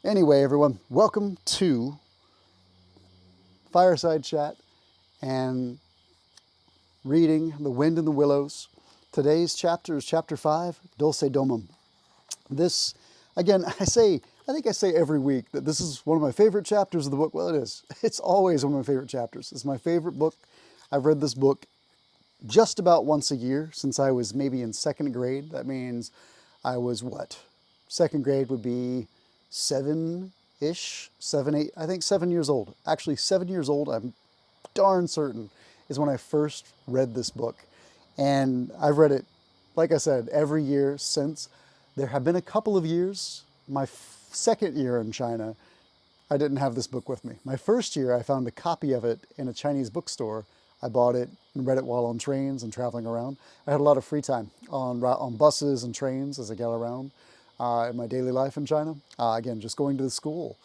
Anyway, everyone, welcome to Fireside Chat and reading The Wind in the Willows. Today's chapter is chapter 5, Dulce Domum. This, again, I think I say every week that this is one of my favorite chapters of the book. Well, it is. It's always one of my favorite chapters. It's my favorite book. I've read this book just about once a year since I was maybe in second grade. That means I was what? Second grade would be seven-ish, 7, 8, I think 7 years old. Actually, 7 years old, I'm darn certain, is when I first read this book. And I've read it, like I said, every year since. There have been a couple of years, my second year in China, I didn't have this book with me. My first year, I found a copy of it in a Chinese bookstore. I bought it and read it while on trains and traveling around. I had a lot of free time on buses and trains as I got around in my daily life in China. Again, just going to the school.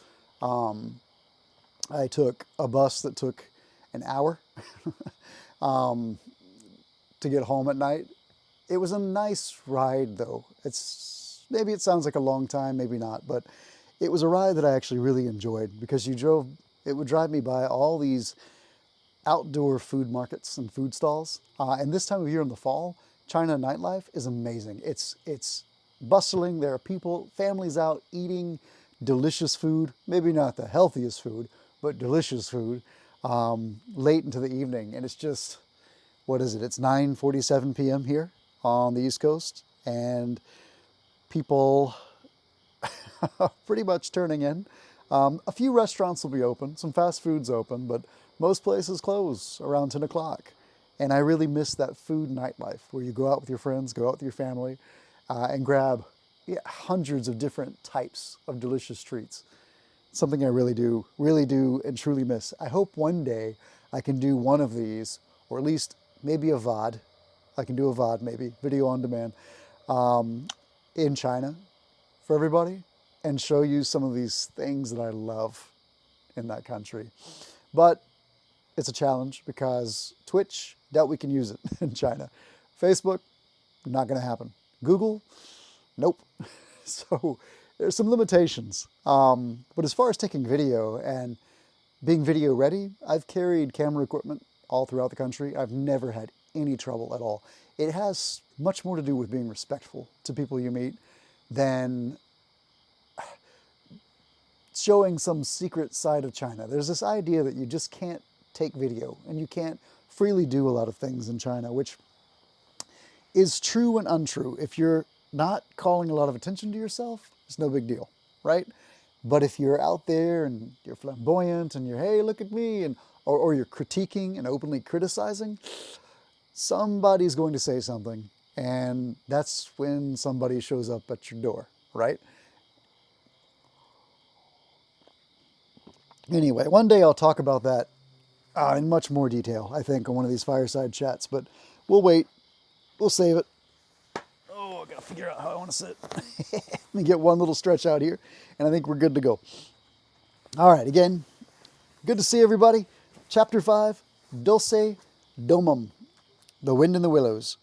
I took a bus that took an hour to get home at night. It was a nice ride, though. Maybe it sounds like a long time, maybe not, but it was a ride that I actually really enjoyed because it would drive me by all these outdoor food markets and food stalls. And this time of year in the fall, China nightlife is amazing. It's bustling. There are people, families out eating delicious food. Maybe not the healthiest food, but delicious food late into the evening. And it's just, what is it? It's 9:47 p.m. here on the East Coast, and people are pretty much turning in. A few restaurants will be open, some fast food's open, but most places close around 10 o'clock. And I really miss that food nightlife where you go out with your friends, go out with your family, and grab hundreds of different types of delicious treats. Something I really do and truly miss. I hope one day I can do one of these, or at least maybe a VOD. I can do a VOD, maybe, video on demand, in China for everybody and show you some of these things that I love in that country. But it's a challenge because Twitch, doubt we can use it in China. Facebook, not going to happen. Google, nope. So there's some limitations. But as far as taking video and being video ready, I've carried camera equipment all throughout the country. I've never had any trouble at all. It has much more to do with being respectful to people you meet than showing some secret side of China. There's this idea that you just can't take video and you can't freely do a lot of things in China, which is true and untrue. If you're not calling a lot of attention to yourself, it's no big deal, right? But if you're out there and you're flamboyant and you're, hey, look at me, and or you're critiquing and openly criticizing, somebody's going to say something, and that's when somebody shows up at your door, right? Anyway, one day I'll talk about that in much more detail, I think, on one of these fireside chats, but we'll wait. We'll save it. Oh, I gotta figure out how I want to sit. Let me get one little stretch out here, and I think we're good to go. All right, again, good to see everybody. Chapter 5, Dulce Domum, The Wind in the Willows.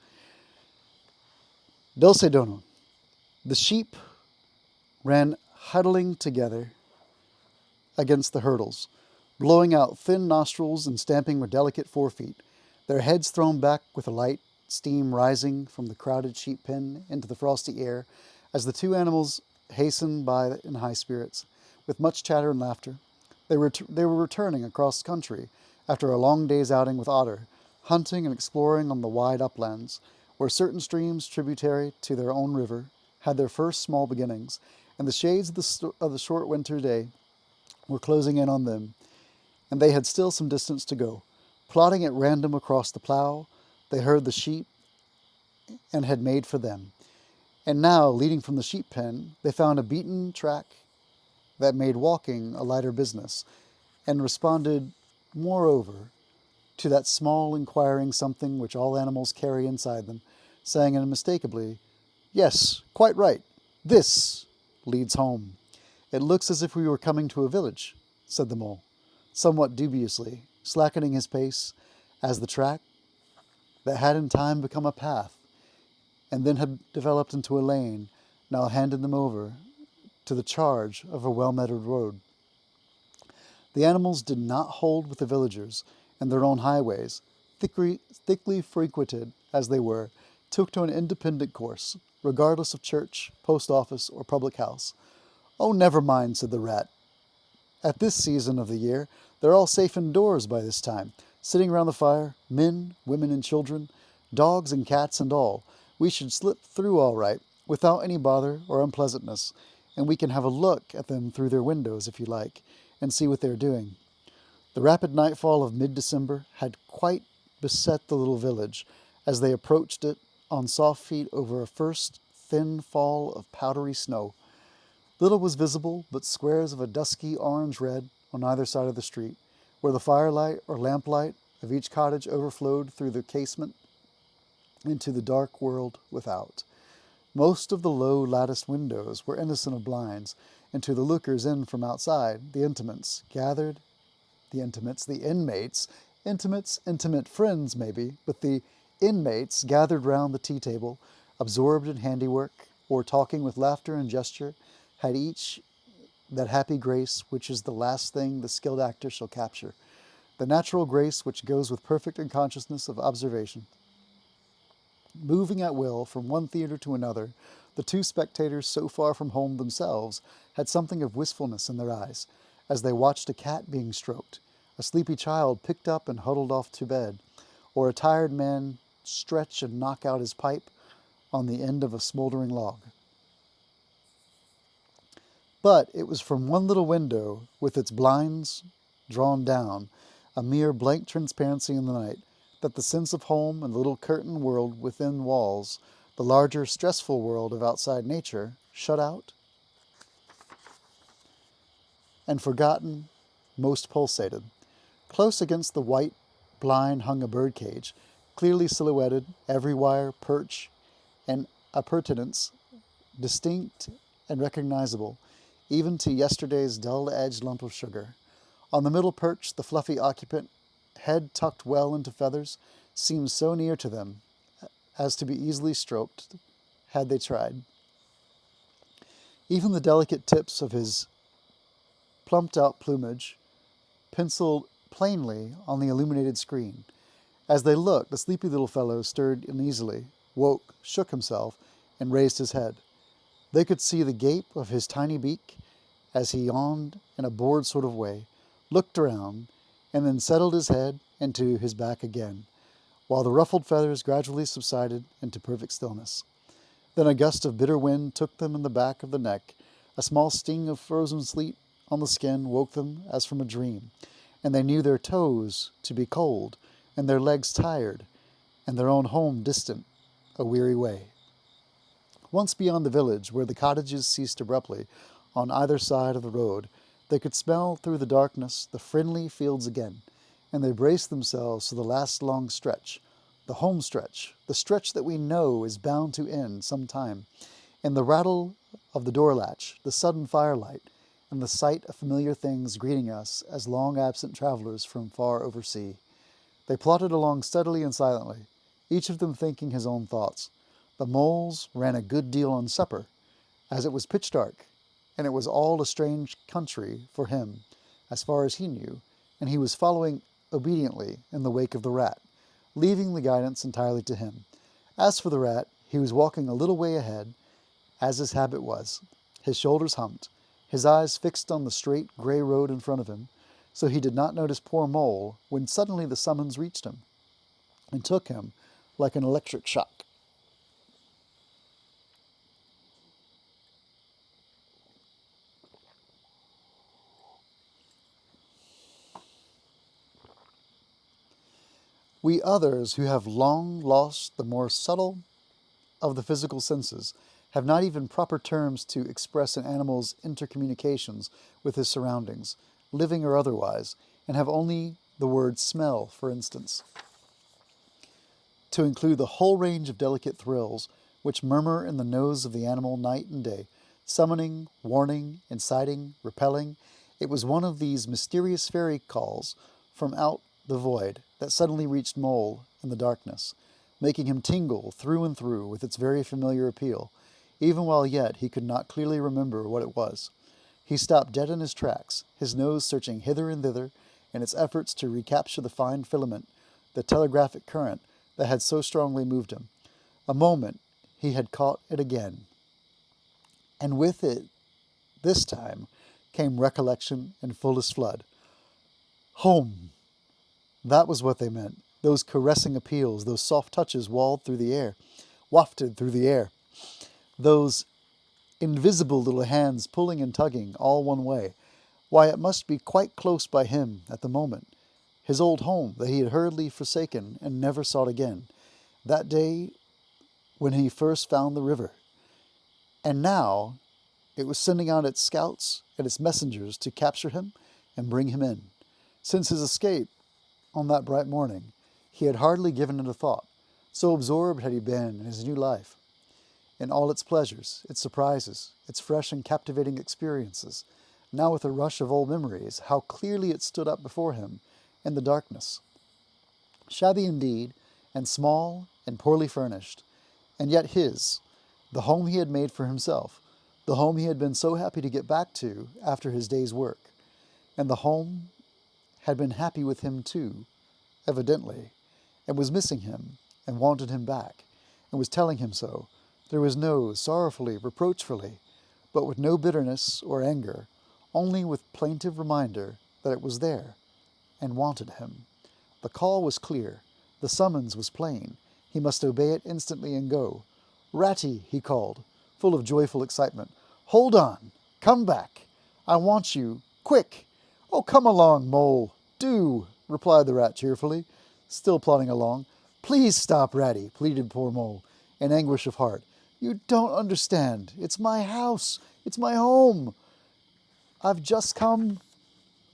Dulce Domum. The sheep ran huddling together against the hurdles, blowing out thin nostrils and stamping with delicate forefeet, their heads thrown back with a light steam rising from the crowded sheep pen into the frosty air as the two animals hastened by in high spirits. With much chatter and laughter, they were returning across country after a long day's outing with Otter, hunting and exploring on the wide uplands, where certain streams tributary to their own river had their first small beginnings, and the shades of the short winter day were closing in on them, and they had still some distance to go. Plodding at random across the plough, they heard the sheep and had made for them. And now, leading from the sheep pen, they found a beaten track that made walking a lighter business, and responded, moreover, to that small inquiring something which all animals carry inside them, saying unmistakably, yes, quite right, this leads home. It looks as if we were coming to a village, said the mole, somewhat dubiously, slackening his pace as the track that had in time become a path and then had developed into a lane now handed them over to the charge of a well-measured road. The animals did not hold with the villagers, and their own highways, thickly frequented as they were, took to an independent course, regardless of church, post office, or public house. "Oh, never mind," said the rat. "At this season of the year, they're all safe indoors by this time, sitting round the fire, men, women, and children, dogs and cats and all. We should slip through all right, without any bother or unpleasantness, and we can have a look at them through their windows, if you like, and see what they're doing." The rapid nightfall of mid-December had quite beset the little village as they approached it on soft feet over a first thin fall of powdery snow. Little was visible but squares of a dusky orange-red on either side of the street, where the firelight or lamplight of each cottage overflowed through the casement into the dark world without. Most of the low latticed windows were innocent of blinds, and to the lookers in from outside, the intimates, intimate friends maybe, but the inmates gathered round the tea table, absorbed in handiwork, or talking with laughter and gesture, had each that happy grace which is the last thing the skilled actor shall capture, the natural grace which goes with perfect unconsciousness of observation. Moving at will from one theater to another, the two spectators so far from home themselves had something of wistfulness in their eyes, as they watched a cat being stroked, a sleepy child picked up and huddled off to bed, or a tired man stretch and knock out his pipe on the end of a smoldering log. But it was from one little window, with its blinds drawn down, a mere blank transparency in the night, that the sense of home and the little curtained world within walls, the larger, stressful world of outside nature, shut out and forgotten, most pulsated. Close against the white blind hung a birdcage, clearly silhouetted, every wire, perch, and appurtenance distinct and recognizable, even to yesterday's dull-edged lump of sugar. On the middle perch, the fluffy occupant, head tucked well into feathers, seemed so near to them as to be easily stroked, had they tried. Even the delicate tips of his plumped-out plumage penciled plainly on the illuminated screen. As they looked, the sleepy little fellow stirred uneasily, woke, shook himself, and raised his head. They could see the gape of his tiny beak as he yawned in a bored sort of way, looked around, and then settled his head into his back again, while the ruffled feathers gradually subsided into perfect stillness. Then a gust of bitter wind took them in the back of the neck. A small sting of frozen sleet on the skin woke them as from a dream, and they knew their toes to be cold, and their legs tired, and their own home distant, a weary way. Once beyond the village, where the cottages ceased abruptly on either side of the road, they could smell through the darkness the friendly fields again, and they braced themselves for the last long stretch, the home stretch, the stretch that we know is bound to end some time, and the rattle of the door latch, the sudden firelight, and the sight of familiar things greeting us as long-absent travelers from far oversea. They plodded along steadily and silently, each of them thinking his own thoughts. The moles ran a good deal on supper, as it was pitch dark, and it was all a strange country for him, as far as he knew, and he was following obediently in the wake of the rat, leaving the guidance entirely to him. As for the rat, he was walking a little way ahead, as his habit was, his shoulders humped, his eyes fixed on the straight gray road in front of him, so he did not notice poor Mole when suddenly the summons reached him and took him like an electric shock. We others, who have long lost the more subtle of the physical senses, have not even proper terms to express an animal's intercommunications with his surroundings, living or otherwise, and have only the word smell, for instance, to include the whole range of delicate thrills which murmur in the nose of the animal night and day, summoning, warning, inciting, repelling. It was one of these mysterious fairy calls from out the void that suddenly reached Mole in the darkness, making him tingle through and through with its very familiar appeal. even while yet he could not clearly remember what it was. He stopped dead in his tracks, his nose searching hither and thither in its efforts to recapture the fine filament, the telegraphic current that had so strongly moved him. A moment he had caught it again, and with it, this time, came recollection in fullest flood. Home! That was what they meant. Those caressing appeals, those soft touches wafted through the air. Those invisible little hands pulling and tugging all one way. Why, it must be quite close by him at the moment. His old home that he had hurriedly forsaken and never sought again. That day when he first found the river. And now it was sending out its scouts and its messengers to capture him and bring him in. Since his escape on that bright morning, he had hardly given it a thought, so absorbed had he been in his new life, in all its pleasures, its surprises, its fresh and captivating experiences. Now with a rush of old memories, how clearly it stood up before him in the darkness. Shabby indeed, and small and poorly furnished, and yet his, the home he had made for himself, the home he had been so happy to get back to after his day's work. And the home had been happy with him too, evidently, and was missing him, and wanted him back, and was telling him so, through his nose, sorrowfully, reproachfully, but with no bitterness or anger, only with plaintive reminder that it was there, and wanted him. The call was clear, the summons was plain, he must obey it instantly and go. Ratty, he called, full of joyful excitement. Hold on, come back, I want you, quick. Oh, come along, Mole, do, replied the rat cheerfully, still plodding along. Please stop, Ratty, pleaded poor Mole, in anguish of heart. You don't understand. It's my house. It's my home. I've just come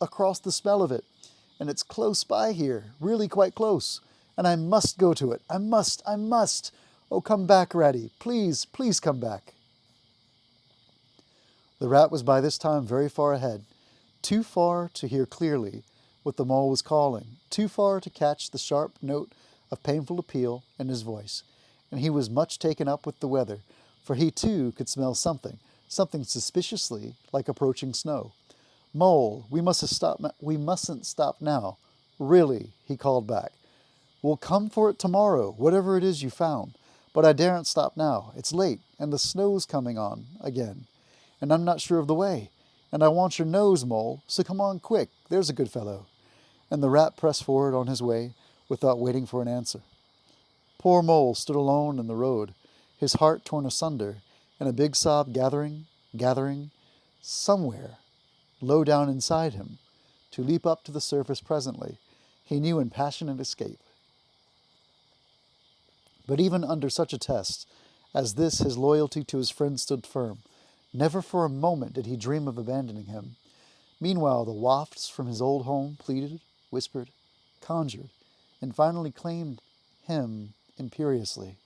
across the smell of it, and it's close by here, really quite close, and I must go to it. I must. Oh, come back, Ratty. Please come back. The rat was by this time very far ahead, too far to hear clearly what the mole was calling, too far to catch the sharp note of painful appeal in his voice, and he was much taken up with the weather, for he too could smell something suspiciously like approaching snow. Mole, we mustn't stop now. Really, he called back. We'll come for it tomorrow, whatever it is you found. But I daren't stop now. It's late, and the snow's coming on again. And I'm not sure of the way. And I want your nose, Mole, so come on quick, there's a good fellow. And the rat pressed forward on his way without waiting for an answer. Poor Mole stood alone in the road, his heart torn asunder, and a big sob gathering, somewhere, low down inside him, to leap up to the surface presently, he knew in passionate escape. But even under such a test as this, his loyalty to his friend stood firm. Never for a moment did he dream of abandoning him. Meanwhile, the wafts from his old home pleaded, whispered, conjured, and finally claimed him imperiously.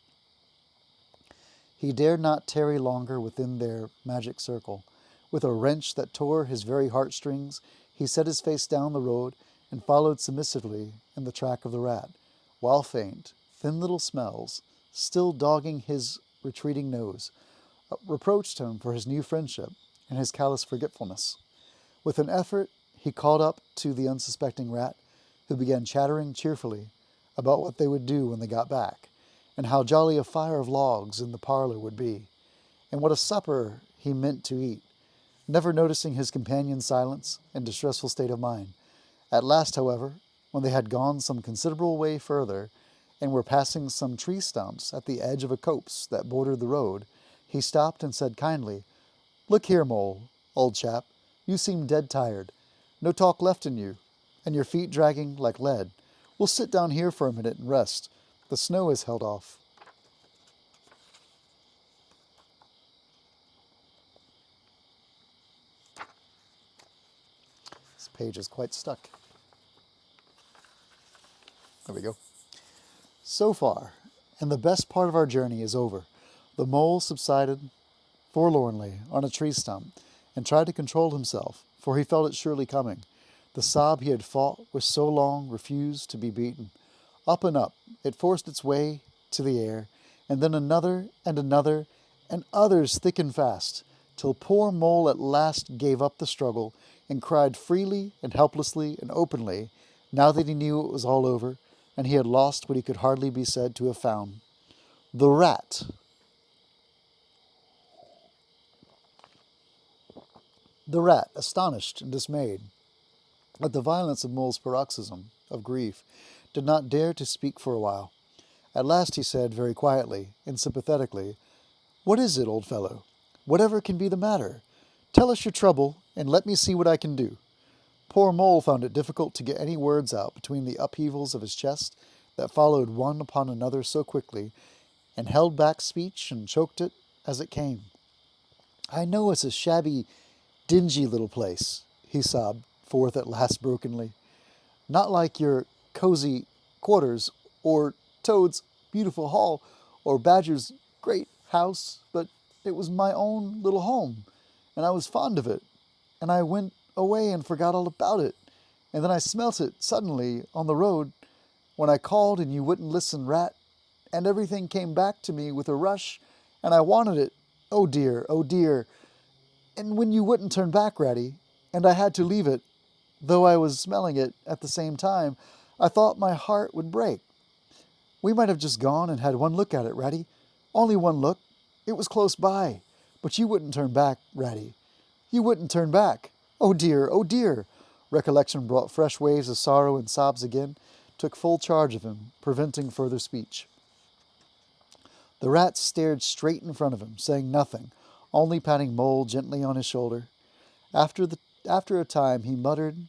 He dared not tarry longer within their magic circle. With a wrench that tore his very heartstrings, he set his face down the road and followed submissively in the track of the rat, while faint, thin little smells, still dogging his retreating nose, reproached him for his new friendship and his callous forgetfulness. With an effort, he called up to the unsuspecting rat, who began chattering cheerfully about what they would do when they got back, and how jolly a fire of logs in the parlor would be, and what a supper he meant to eat, never noticing his companion's silence and distressful state of mind. At last, however, when they had gone some considerable way further, and were passing some tree stumps at the edge of a copse that bordered the road, he stopped and said kindly, Look here, Mole, old chap, you seem dead tired. No talk left in you, and your feet dragging like lead. We'll sit down here for a minute and rest. The snow has held off. This page is quite stuck. There we go. So far, and the best part of our journey is over. The mole subsided forlornly on a tree stump and tried to control himself, for he felt it surely coming. The sob he had fought with so long refused to be beaten. Up and up, it forced its way to the air, and then another, and others thick and fast, till poor Mole at last gave up the struggle and cried freely and helplessly and openly, now that he knew it was all over, and he had lost what he could hardly be said to have found. The rat. The rat, astonished and dismayed at the violence of Mole's paroxysm of grief, did not dare to speak for a while. At last he said, very quietly and sympathetically, "What is it, old fellow? Whatever can be the matter? Tell us your trouble, and let me see what I can do." Poor Mole found it difficult to get any words out between the upheavals of his chest that followed one upon another so quickly, and held back speech and choked it as it came. "I know it's a shabby, dingy little place," he sobbed forth at last brokenly. "Not like your cozy quarters, or Toad's beautiful hall, or Badger's great house, but it was my own little home, and I was fond of it, and I went away and forgot all about it, and then I smelt it suddenly on the road when I called and you wouldn't listen, Rat, and everything came back to me with a rush, and I wanted it, oh dear, and when you wouldn't turn back, Ratty, and I had to leave it, though I was smelling it at the same time, I thought my heart would break. We might have just gone and had one look at it, Ratty. Only one look. It was close by. But you wouldn't turn back, Ratty. You wouldn't turn back. Oh dear, oh dear. Recollection brought fresh waves of sorrow, and sobs again took full charge of him, preventing further speech. The rat stared straight in front of him, saying nothing, only patting Mole gently on his shoulder. After a time he muttered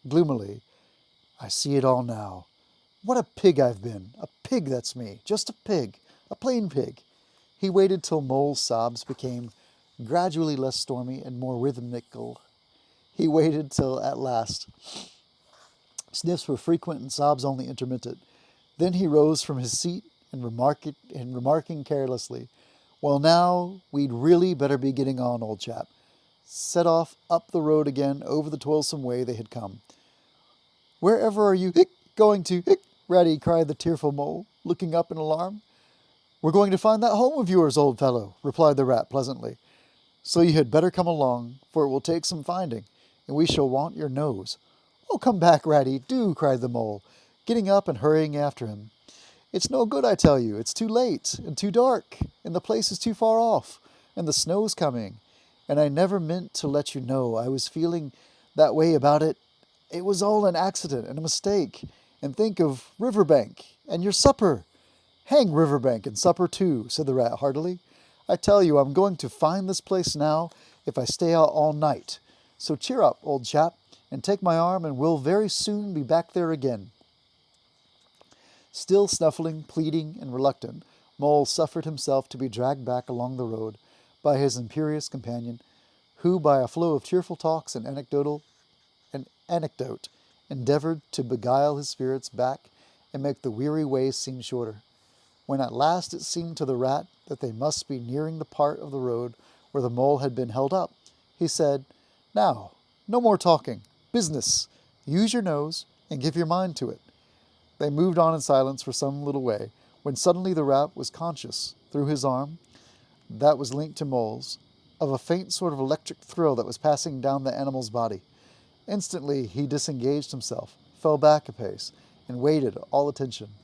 gloomily, "I see it all now. What a pig I've been. A pig, that's me. Just a pig. A plain pig." He waited till Mole's sobs became gradually less stormy and more rhythmical. He waited till, at last, sniffs were frequent and sobs only intermittent. Then he rose from his seat and remarking carelessly, "Well, now, we'd really better be getting on, old chap," set off up the road again over the toilsome way they had come. "Wherever are you going to, Ratty?" cried the tearful Mole, looking up in alarm. "We're going to find that home of yours, old fellow," replied the rat pleasantly. "So you had better come along, for it will take some finding, and we shall want your nose." "Oh, come back, Ratty, do," cried the Mole, getting up and hurrying after him. "It's no good, I tell you. It's too late, and too dark, and the place is too far off, and the snow's coming, and I never meant to let you know I was feeling that way about it. It was all an accident and a mistake, and think of Riverbank, and your supper." "Hang Riverbank and supper too," said the rat heartily. "I tell you, I'm going to find this place now if I stay out all night. So cheer up, old chap, and take my arm, and we'll very soon be back there again." Still snuffling, pleading, and reluctant, Mole suffered himself to be dragged back along the road by his imperious companion, who, by a flow of cheerful talks and anecdote, endeavored to beguile his spirits back and make the weary way seem shorter. When at last it seemed to the rat that they must be nearing the part of the road where the Mole had been held up, he said, "Now, no more talking. Business. Use your nose and give your mind to it." They moved on in silence for some little way, when suddenly the rat was conscious, through his arm, that was linked to Mole's, of a faint sort of electric thrill that was passing down the animal's body. Instantly he disengaged himself, fell back a pace, and waited, all attention.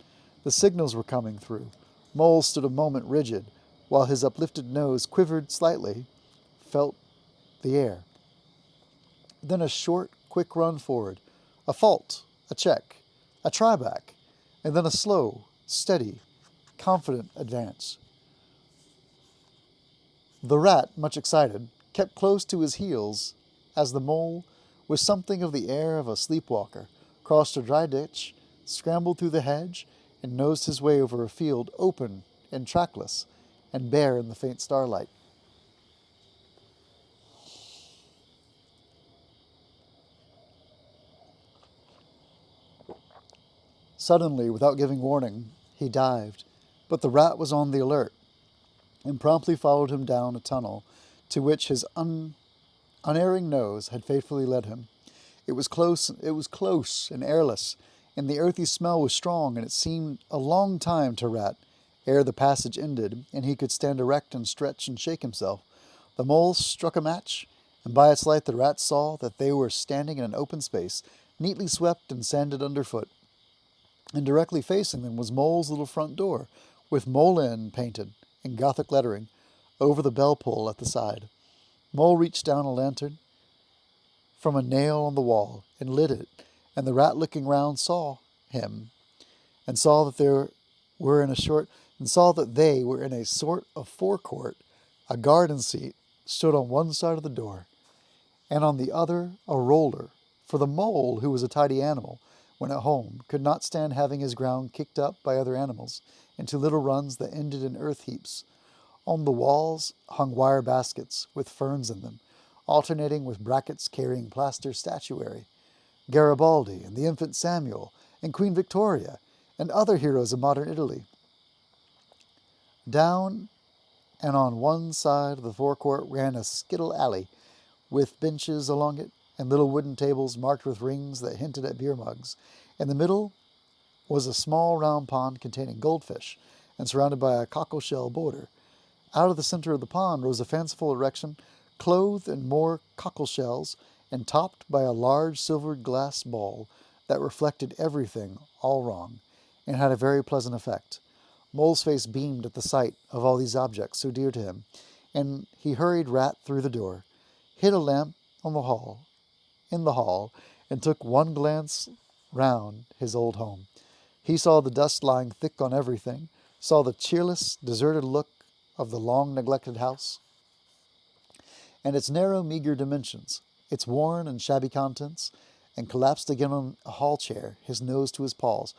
The signals were coming through. Mole stood a moment rigid, while his uplifted nose quivered slightly, felt the air. Then a short, quick run forward, a fault, a check, a try back, and then a slow, steady, confident advance. The rat, much excited, kept close to his heels as the Mole, with something of the air of a sleepwalker, crossed a dry ditch, scrambled through the hedge, and nosed his way over a field open and trackless and bare in the faint starlight. Suddenly, without giving warning, he dived, but the rat was on the alert, and promptly followed him down a tunnel to which his unerring nose had faithfully led him. It was close and airless, and the earthy smell was strong, and it seemed a long time to Rat Ere the passage ended, and he could stand erect and stretch and shake himself, the mole struck a match, and by its light the rat saw that they were standing in an open space, neatly swept and sanded underfoot. And directly facing them was Mole's little front door, with Mole Inn painted, in Gothic lettering, over the bell pull at the side. Mole reached down a lantern from a nail on the wall and lit it, and the rat looking round saw him, and saw that they were in a sort of forecourt. A garden seat stood on one side of the door, and on the other a roller, for the mole, who was a tidy animal, when at home, could not stand having his ground kicked up by other animals into little runs that ended in earth heaps. On the walls hung wire baskets with ferns in them, alternating with brackets carrying plaster statuary. Garibaldi and the infant Samuel and Queen Victoria and other heroes of modern Italy. Down and on one side of the forecourt ran a skittle alley, with benches along it and little wooden tables marked with rings that hinted at beer mugs. In the middle was a small round pond containing goldfish, and surrounded by a cockleshell border. Out of the center of the pond rose a fanciful erection, clothed in more cockleshells, and topped by a large silvered glass ball that reflected everything all wrong, and had a very pleasant effect. Mole's face beamed at the sight of all these objects so dear to him, and he hurried Rat through the door, hid a lamp in the hall, and took one glance round his old home. He saw the dust lying thick on everything, saw the cheerless, deserted look of the long-neglected house, and its narrow, meager dimensions, its worn and shabby contents, and collapsed again on a hall chair, his nose to his paws.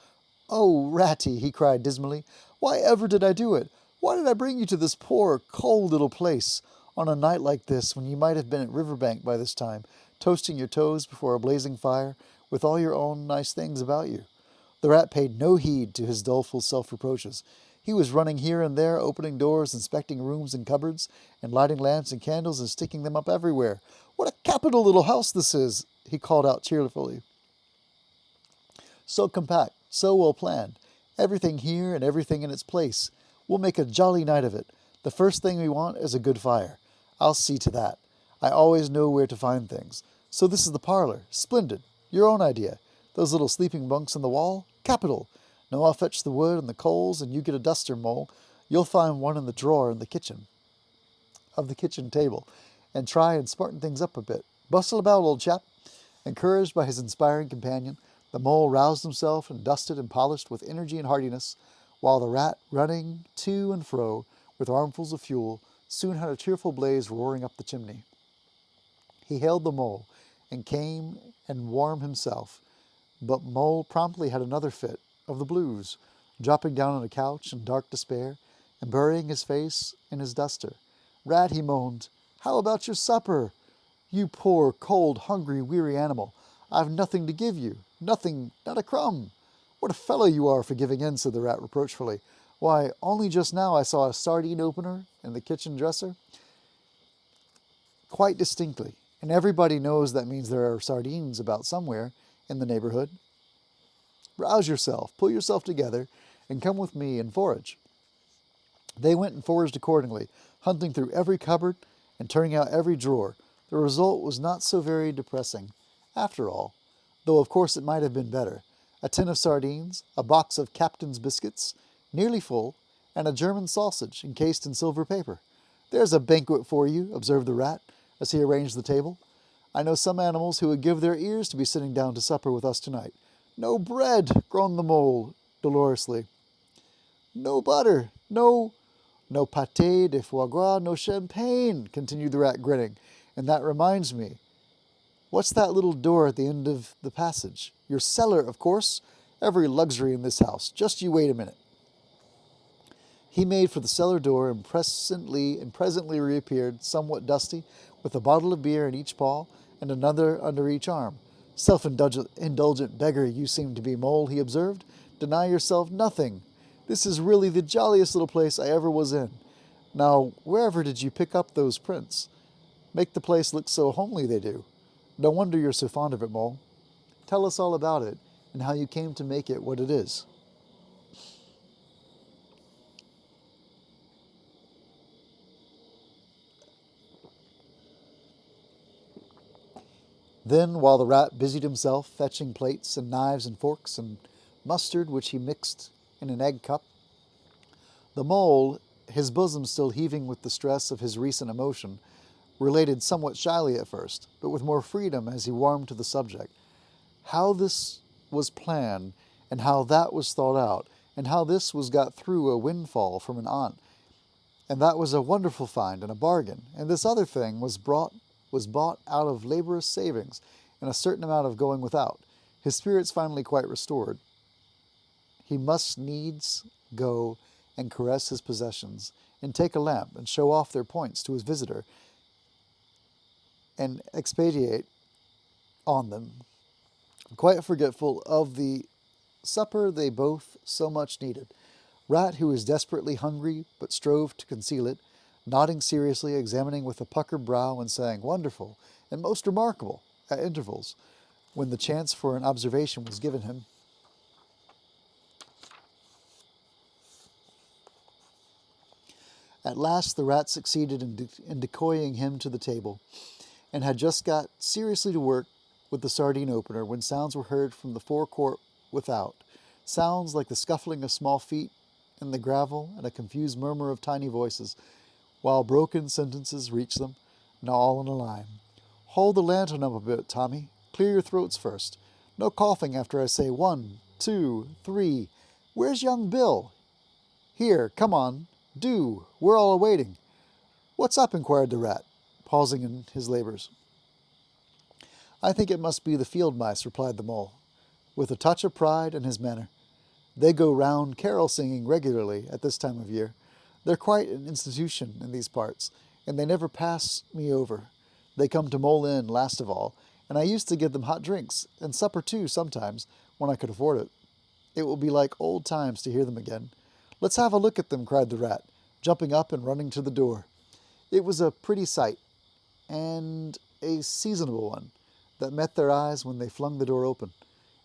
"Oh, Ratty," he cried dismally, "why ever did I do it? Why did I bring you to this poor, cold little place on a night like this, when you might have been at Riverbank by this time, toasting your toes before a blazing fire, with all your own nice things about you?" The rat paid no heed to his doleful self-reproaches. He was running here and there, opening doors, inspecting rooms and cupboards, and lighting lamps and candles and sticking them up everywhere. "What a capital little house this is!" he called out cheerfully. "So compact, so well planned. Everything here and everything in its place. We'll make a jolly night of it. The first thing we want is a good fire. I'll see to that. I always know where to find things. So this is the parlor. Splendid. Your own idea. Those little sleeping bunks in the wall? Capital. Now I'll fetch the wood and the coals, and you get a duster, Mole. You'll find one in the drawer in the kitchen table, and try and smarten things up a bit. Bustle about, old chap." Encouraged by his inspiring companion, the mole roused himself and dusted and polished with energy and heartiness, while the rat, running to and fro with armfuls of fuel, soon had a cheerful blaze roaring up the chimney. He hailed the mole, and came and warmed himself, but Mole promptly had another fit of the blues, dropping down on a couch in dark despair, and burying his face in his duster. "Rat," he moaned, "how about your supper? You poor, cold, hungry, weary animal. I've nothing to give you. Nothing, not a crumb." "What a fellow you are for giving in," said the rat reproachfully. "Why, only just now I saw a sardine opener in the kitchen dresser, quite distinctly, and everybody knows that means there are sardines about somewhere in the neighborhood. Rouse yourself, pull yourself together, and come with me and forage." They went and foraged accordingly, hunting through every cupboard and turning out every drawer. The result was not so very depressing, after all, though of course it might have been better. A tin of sardines, a box of Captain's biscuits, nearly full, and a German sausage encased in silver paper. "There's a banquet for you," observed the rat, as he arranged the table. "I know some animals who would give their ears to be sitting down to supper with us tonight." "No bread," groaned the mole, dolorously. "No butter, no pâté de foie gras, no champagne," continued the rat, grinning. "And that reminds me, what's that little door at the end of the passage? Your cellar, of course. Every luxury in this house. Just you wait a minute." He made for the cellar door and presently reappeared, somewhat dusty, with a bottle of beer in each paw and another under each arm. "Self-indulgent beggar you seem to be, Mole," he observed. "Deny yourself nothing. This is really the jolliest little place I ever was in. Now, wherever did you pick up those prints? Make the place look so homely, they do. No wonder you're so fond of it, Mole. Tell us all about it, and how you came to make it what it is." Then, while the rat busied himself fetching plates and knives and forks and mustard which he mixed in an egg cup, the mole, his bosom still heaving with the stress of his recent emotion, related somewhat shyly at first, but with more freedom as he warmed to the subject, how this was planned, and how that was thought out, and how this was got through a windfall from an aunt, and that was a wonderful find and a bargain, and this other thing was bought out of laborious savings, and a certain amount of going without. His spirits finally quite restored, he must needs go and caress his possessions, and take a lamp, and show off their points to his visitor, and expatiate on them, quite forgetful of the supper they both so much needed. Rat, who was desperately hungry, but strove to conceal it, nodding seriously, examining with a puckered brow, and saying, "Wonderful, and most remarkable," at intervals, when the chance for an observation was given him. At last the rat succeeded in decoying him to the table, and had just got seriously to work with the sardine opener when sounds were heard from the forecourt without, sounds like the scuffling of small feet in the gravel and a confused murmur of tiny voices, while broken sentences reached them, now all in a line. "Hold the lantern up a bit, Tommy. Clear your throats first. No coughing after I say 1, 2, 3. Where's young Bill? Here, come on. Do. We're all awaiting." "What's up?" inquired the rat, pausing in his labors. "I think it must be the field mice," replied the mole, with a touch of pride in his manner. "They go round carol-singing regularly at this time of year. They're quite an institution in these parts, and they never pass me over. They come to Mole Inn last of all, and I used to give them hot drinks, and supper too sometimes, when I could afford it. It will be like old times to hear them again. Let's have a look at them," cried the rat, jumping up and running to the door. It was a pretty sight, and a seasonable one, that met their eyes when they flung the door open.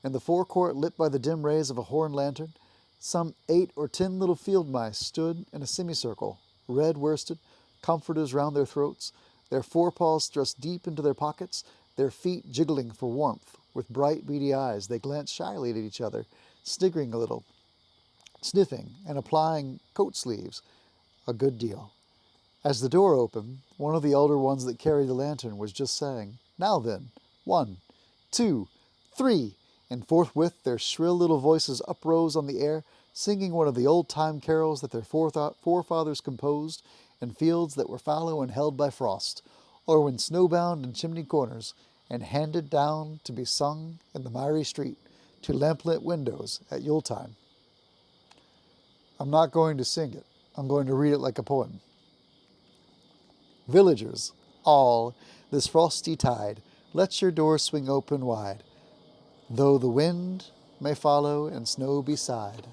In the forecourt, lit by the dim rays of a horn lantern, some 8 or 10 little field mice stood in a semicircle, red worsted, comforters round their throats, their forepaws thrust deep into their pockets, their feet jiggling for warmth. With bright, beady eyes, they glanced shyly at each other, sniggering a little, sniffing, and applying coat sleeves a good deal. As the door opened, one of the elder ones that carried the lantern was just saying, "Now then, 1, 2, 3, and forthwith their shrill little voices uprose on the air, singing one of the old-time carols that their forefathers composed in fields that were fallow and held by frost, or when snowbound in chimney corners, and handed down to be sung in the miry street to lamplit windows at Yuletime. I'm not going to sing it. I'm going to read it like a poem. Villagers, all, this frosty tide, let your door swing open wide, though the wind may follow and snow beside.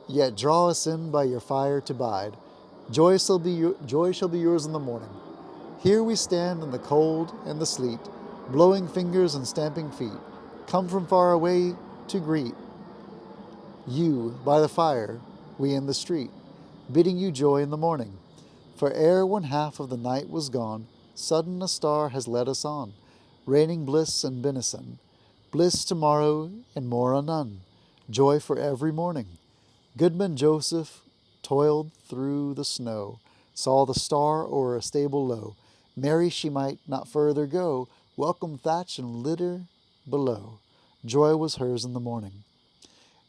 Yet draw us in by your fire to bide. Joy shall be yours in the morning. Here we stand in the cold and the sleet, blowing fingers and stamping feet, come from far away to greet you by the fire, we in the street, bidding you joy in the morning. For ere one half of the night was gone, sudden a star has led us on, raining bliss and benison, bliss tomorrow and more anon, joy for every morning. Goodman Joseph toiled through the snow, saw the star o'er a stable low. Mary she might not further go, welcome thatch and litter below. Joy was hers in the morning.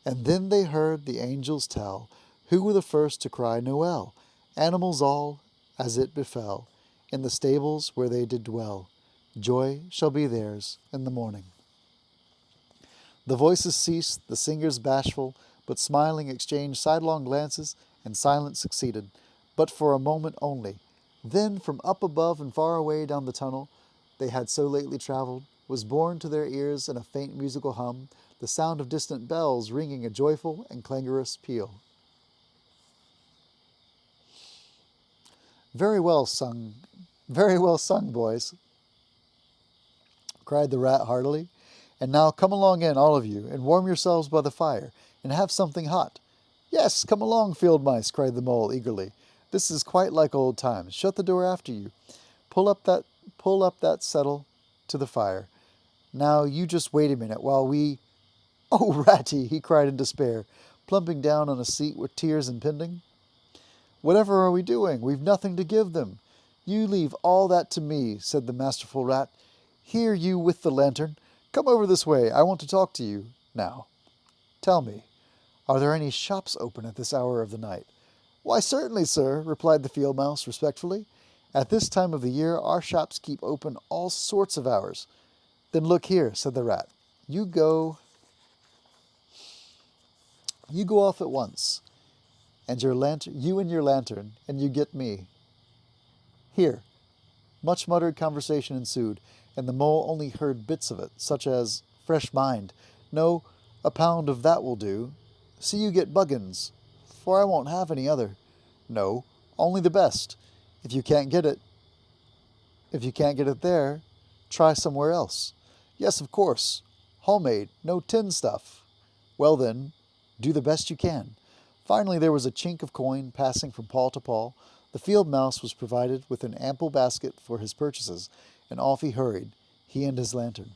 And then they heard the angels tell, who were the first to cry Noel. Animals all, as it befell, in the stables where they did dwell. Joy shall be theirs in the morning. The voices ceased, the singers bashful, but smiling exchanged sidelong glances, and silence succeeded, but for a moment only. Then from up above and far away down the tunnel they had so lately traveled, was borne to their ears in a faint musical hum, the sound of distant bells ringing a joyful and clangorous peal. Very well sung, boys, cried the rat heartily. And now come along in, all of you, and warm yourselves by the fire, and have something hot. Yes, come along, field mice, cried the mole eagerly. This is quite like old times. Shut the door after you. Pull up that pull up that settle to the fire. Now you just wait a minute while we... Oh, Ratty, he cried in despair, plumping down on a seat with tears impending. Whatever are we doing? We've nothing to give them. You leave all that to me, said the masterful rat. Here, you with the lantern. Come over this way. I want to talk to you now. Tell me, are there any shops open at this hour of the night? Why, certainly, sir, replied the field mouse respectfully. At this time of the year, our shops keep open all sorts of hours. Then look here, said the rat. You go off at once, and you and your lantern, and you get me. Here. Much muttered conversation ensued, and the mole only heard bits of it, such as, fresh mind. No, a pound of that will do. See you get Buggins, for I won't have any other. No, only the best. If you can't get it there, try somewhere else. Yes, of course. Homemade, no tin stuff. Well then, do the best you can. Finally there was a chink of coin passing from paw to paw. The field mouse was provided with an ample basket for his purchases, and off he hurried, he and his lantern.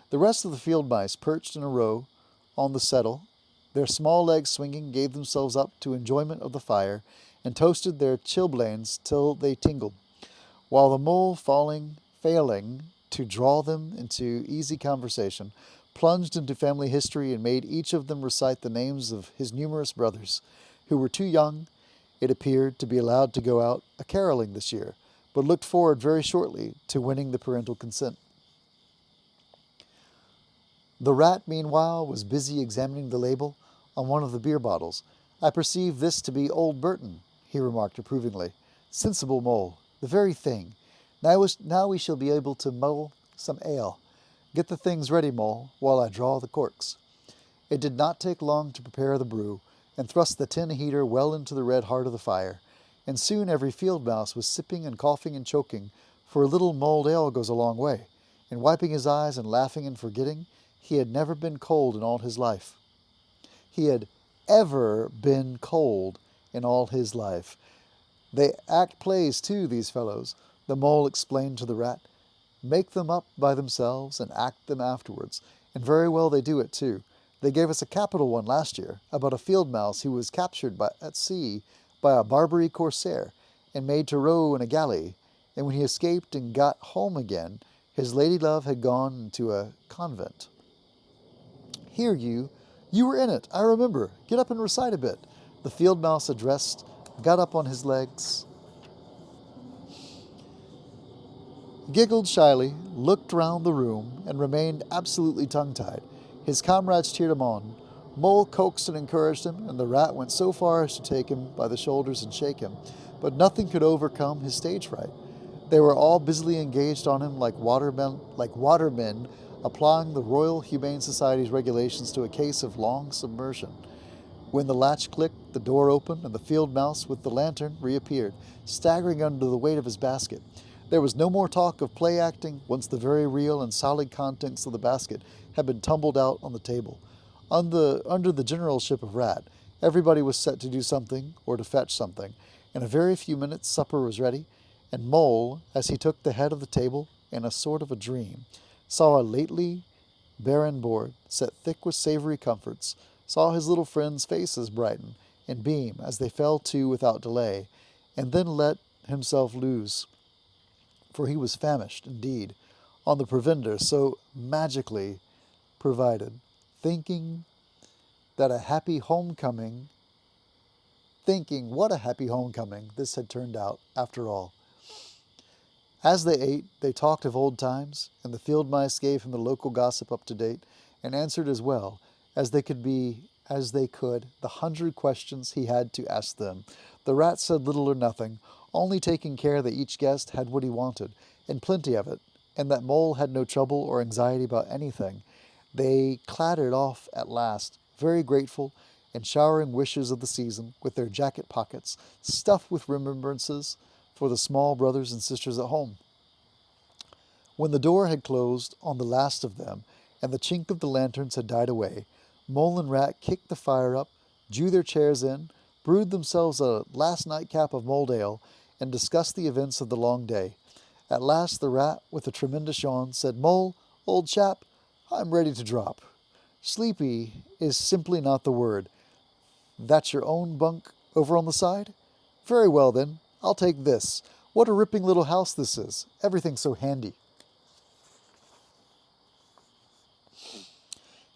The rest of the field mice perched in a row on the settle. Their small legs swinging gave themselves up to enjoyment of the fire, and toasted their chilblains till they tingled, while the mole, failing to draw them into easy conversation, plunged into family history and made each of them recite the names of his numerous brothers, who were too young, it appeared, to be allowed to go out a-caroling this year, but looked forward very shortly to winning the parental consent. The rat, meanwhile, was busy examining the label on one of the beer bottles. I perceive this to be Old Burton, he remarked approvingly. Sensible mole, the very thing. Now we shall be able to mull some ale. Get the things ready, mole, while I draw the corks. It did not take long to prepare the brew, and thrust the tin heater well into the red heart of the fire, and soon every field mouse was sipping and coughing and choking, for a little mulled ale goes a long way, and wiping his eyes and laughing and forgetting, he had never been cold in all his life. He had ever been cold in all his life. They act plays, too, these fellows, the mole explained to the rat. Make them up by themselves and act them afterwards, and very well they do it, too. They gave us a capital one last year, about a field mouse who was captured at sea by a Barbary corsair, and made to row in a galley, and when he escaped and got home again, his lady-love had gone into a convent. Here, you were in it, I remember. Get up and recite a bit. The field mouse addressed, got up on his legs, giggled shyly, looked round the room, and remained absolutely tongue-tied. His comrades cheered him on. Mole coaxed and encouraged him, and the rat went so far as to take him by the shoulders and shake him, but nothing could overcome his stage fright. They were all busily engaged on him like watermen applying the Royal Humane Society's regulations to a case of long submersion. When the latch clicked, the door opened, and the field mouse with the lantern reappeared, staggering under the weight of his basket. There was no more talk of play acting once the very real and solid contents of the basket had been tumbled out on the table. Under the generalship of Rat, everybody was set to do something or to fetch something. In a very few minutes supper was ready, and Mole, as he took the head of the table in a sort of a dream, saw a lately barren board set thick with savory comforts, saw his little friends' faces brighten and beam as they fell to without delay, and then let himself loose, for he was famished indeed, on the provender so magically provided, thinking what a happy homecoming this had turned out after all. As they ate, they talked of old times, and the field mice gave him the local gossip up to date, and answered as well as they could the 100 questions he had to ask them. The rat said little or nothing, only taking care that each guest had what he wanted, and plenty of it, and that Mole had no trouble or anxiety about anything. They clattered off at last, very grateful, and showering wishes of the season, with their jacket pockets stuffed with remembrances for the small brothers and sisters at home. When the door had closed on the last of them, and the chink of the lanterns had died away, Mole and Rat kicked the fire up, drew their chairs in, brewed themselves a last nightcap of mulled ale, and discussed the events of the long day. At last the rat, with a tremendous yawn, said, "Mole, old chap, I'm ready to drop. Sleepy is simply not the word. That's your own bunk over on the side? Very well then, I'll take this. What a ripping little house this is. Everything so handy."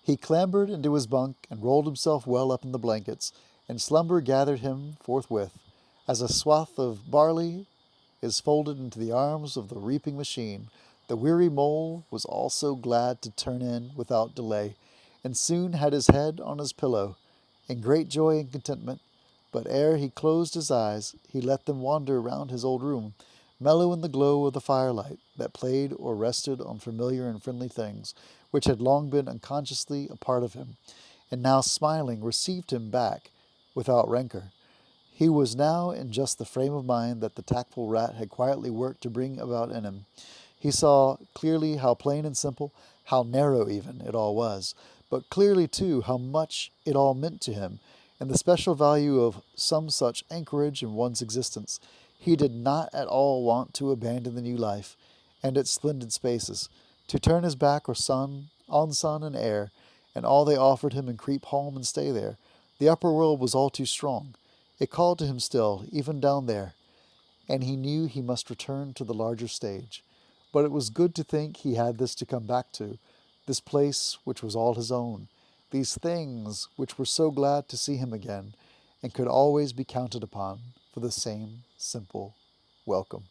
He clambered into his bunk and rolled himself well up in the blankets, and slumber gathered him forthwith, as a swath of barley is folded into the arms of the reaping machine. The weary mole was also glad to turn in without delay, and soon had his head on his pillow, in great joy and contentment. But ere he closed his eyes, he let them wander round his old room, mellow in the glow of the firelight that played or rested on familiar and friendly things, which had long been unconsciously a part of him, and now smiling received him back without rancor. He was now in just the frame of mind that the tactful rat had quietly worked to bring about in him. He saw clearly how plain and simple, how narrow even, it all was, but clearly, too, how much it all meant to him, and the special value of some such anchorage in one's existence. He did not at all want to abandon the new life, and its splendid spaces, to turn his back on sun and air, and all they offered him, and creep home and stay there. The upper world was all too strong. It called to him still, even down there, and he knew he must return to the larger stage. But it was good to think he had this to come back to, this place which was all his own, these things which were so glad to see him again, and could always be counted upon for the same simple welcome.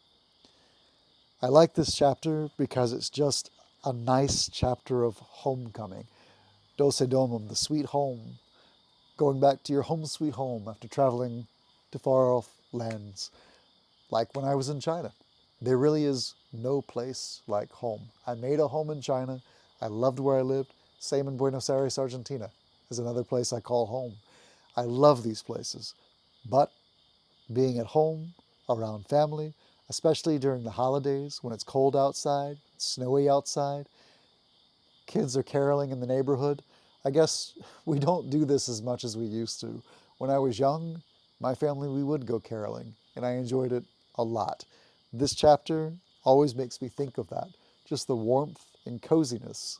I like this chapter because it's just a nice chapter of homecoming. Dulce Domum, the sweet home, going back to your home sweet home after traveling to far off lands, like when I was in China. There really is no place like home. I made a home in China. I loved where I lived. Same in Buenos Aires, Argentina, is another place I call home. I love these places. But being at home, around family, especially during the holidays when it's cold outside, snowy outside, kids are caroling in the neighborhood, I guess we don't do this as much as we used to. When I was young, my family, we would go caroling, and I enjoyed it a lot. This chapter always makes me think of that, just the warmth and coziness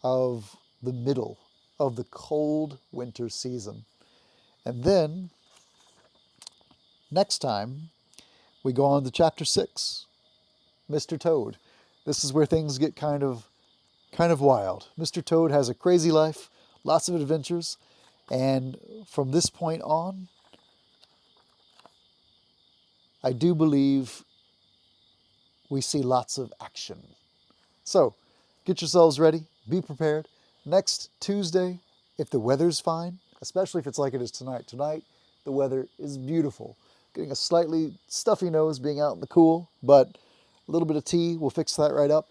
of the middle of the cold winter season. And then, next time, we go on to chapter 6, Mr. Toad. This is where things get kind of wild. Mr. Toad has a crazy life, lots of adventures, and from this point on, I do believe we see lots of action. So, get yourselves ready, be prepared. Next Tuesday, if the weather's fine, especially if it's like it is tonight. Tonight, the weather is beautiful. Getting a slightly stuffy nose being out in the cool, but a little bit of tea will fix that right up.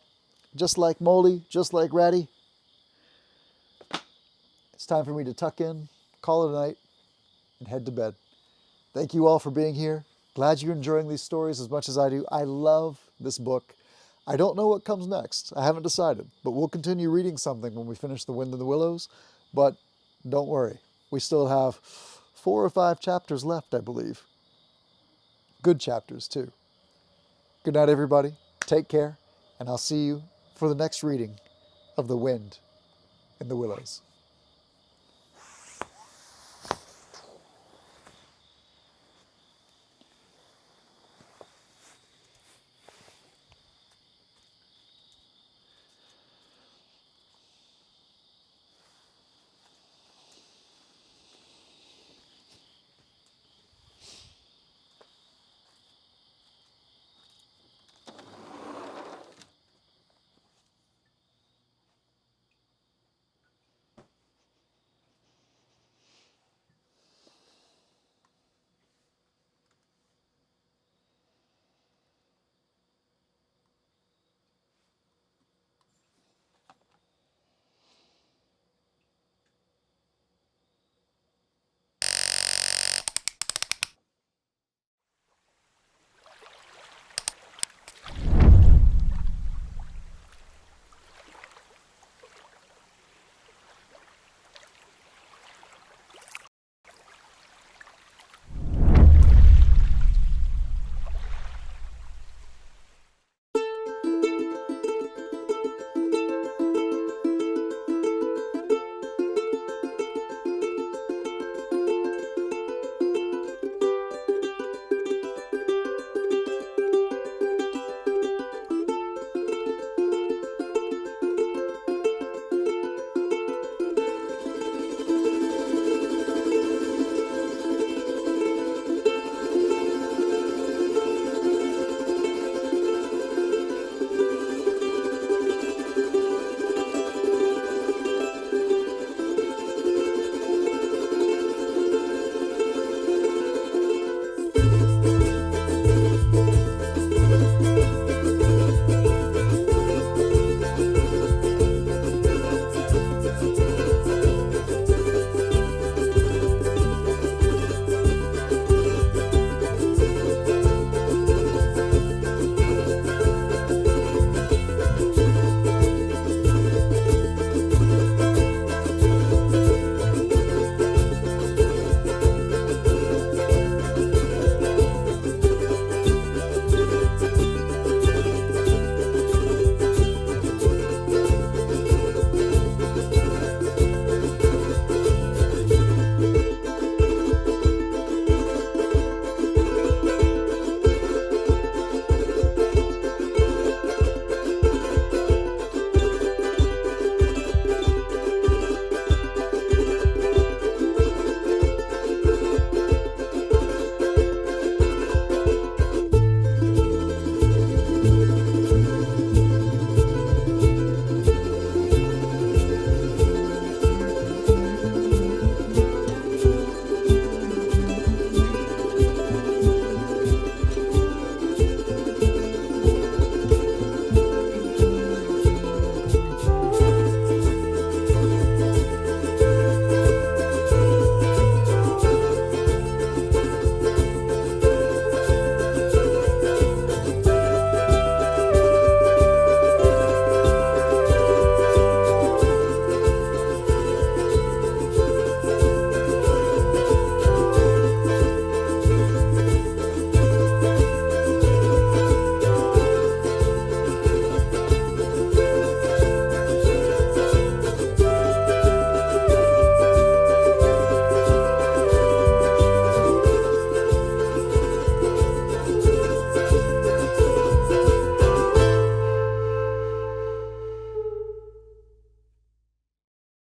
Just like Molly, just like Ratty, it's time for me to tuck in, call it a night, and head to bed. Thank you all for being here. Glad you're enjoying these stories as much as I do. I love this book. I don't know what comes next. I haven't decided, but we'll continue reading something when we finish The Wind and the Willows. But don't worry, we still have 4 or 5 chapters left, I believe. Good chapters, too. Good night, everybody. Take care, and I'll see you for the next reading of The Wind and the Willows.